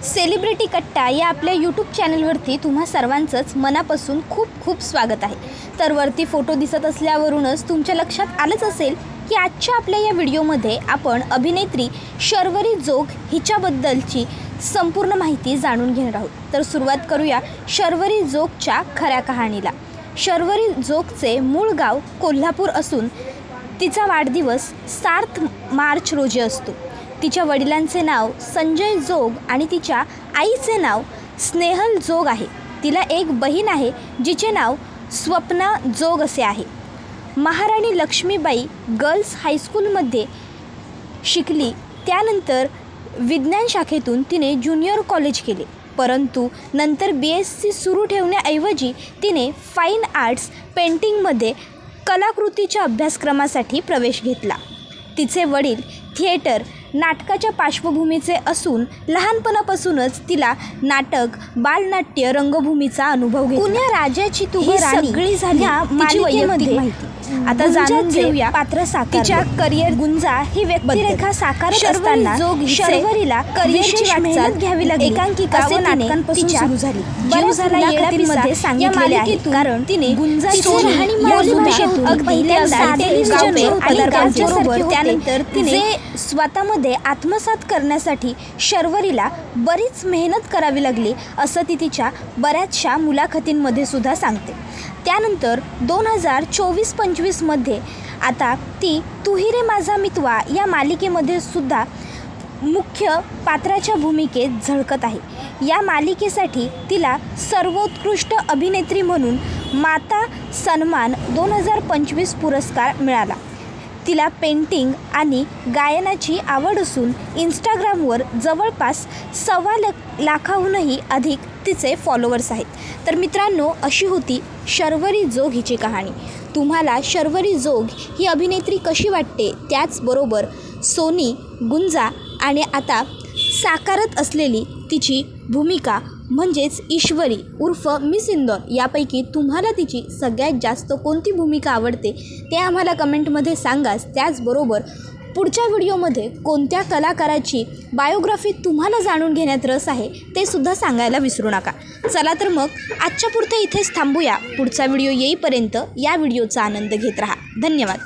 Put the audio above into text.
Celebrity कट्टा या आपल्या यूट्यूब चॅनलवरती तुम्हा सर्वांचंच मनापासून खूप खूप स्वागत आहे। तर वरती फोटो दिसत असल्यावरूनच तुमच्या लक्षात आलंच असेल की आजच्या आपल्या या व्हिडिओमध्ये आपण अभिनेत्री शर्वरी जोग हिच्याबद्दलची संपूर्ण माहिती जाणून घेणार आहोत। तर सुरुवात करूया शर्वरी जोगच्या खऱ्या कहाणीला। शर्वरी जोगचे मूळ गाव कोल्हापूर असून तिचा वाढदिवस 7 मार्च रोजी असतो। तिच्या वडिलांचे नाव संजय जोग आणि तिच्या आईचे नाव स्नेहल जोग आहे। तिला एक बहीण आहे जिचे नाव स्वप्ना जोग असे आहे। महाराणी लक्ष्मीबाई गर्ल्स हायस्कूलमध्ये शिकली, त्यानंतर विज्ञान शाखेतून तिने ज्युनियर कॉलेज केले, परंतु नंतर BSc सुरू ठेवण्याऐवजी तिने फाईन आर्ट्स पेंटिंगमध्ये कलाकृतीच्या अभ्यासक्रमासाठी प्रवेश घेतला। तिचे वडील थिएटर नाटकाच्या पार्श्वभूमीचे असून लहानपणापासूनच तिला नाटक, बालनाट्य, रंगभूमीचा अनुभव घेतला। पुण्या राजाची तू राणी सगळी झाली तिची वैयक्तिक माहिती। आता जाणून घेऊया पात्र साकार तिच्या करिअर। गुंजा ही व्यक्तिरेखा साकारत असताना शर्वरीला करिअरची वाटचाल घ्यावी लागली। एकांकिका व नाटकांपासून सुरू झाली। बऱ्याच मुलाखतींमध्ये सांगितलेले आहे कारण तिने गुंजाची राहणीमान पहिल्यांदा टेलिव्हिजनवर पदार्पण केले। त्यानंतर तिने स्वतःमध्ये आत्मसात करण्यासाठी शर्वरीला बरीच मेहनत करावी लागली असं ती तिच्या बऱ्याचशा मुलाखतींमध्ये सुद्धा सांगते। त्यानंतर 2024-25 मध्ये आता ती तू ही रे माझा मितवा या मालिकेमध्ये सुद्धा मुख्य पात्राच्या भूमिकेत झळकत आहे। या मालिकेसाठी तिला सर्वोत्कृष्ट अभिनेत्री म्हणून माता सन्मान 2025 पुरस्कार मिळाला। तिला पेंटिंग आणि गायनाची आवड असून इंस्टाग्रामवर जवळपास 1.25 लाखाहूनही अधिक तिचे फॉलोअर्स आहेत। तर मित्रांनो, अशी होती शर्वरी जोग हिची कहाणी। तुम्हाला शर्वरी जोग ही अभिनेत्री कशी वाटते, त्याचबरोबर सोनी, गुंजा आणि आता साकारत असलेली तिची भूमिका म्हणजेच ईश्वरी उर्फ मिस इंदौर यापैकी तुम्हाला तिची सगळ्यात जास्त कोणती भूमिका आवडते ते आम्हाला कमेंटमध्ये सांगाच। त्याचबरोबर पुढच्या व्हिडिओमध्ये कोणत्या कलाकाराची बायोग्राफी तुम्हाला जाणून घेण्यात रस आहे ते सुद्धा सांगायला विसरू नका। चला तर मग आजच्या पुरते इथेच थांबूया। पुढचा व्हिडिओ येईपर्यंत या व्हिडिओचा आनंद घेत राहा। धन्यवाद।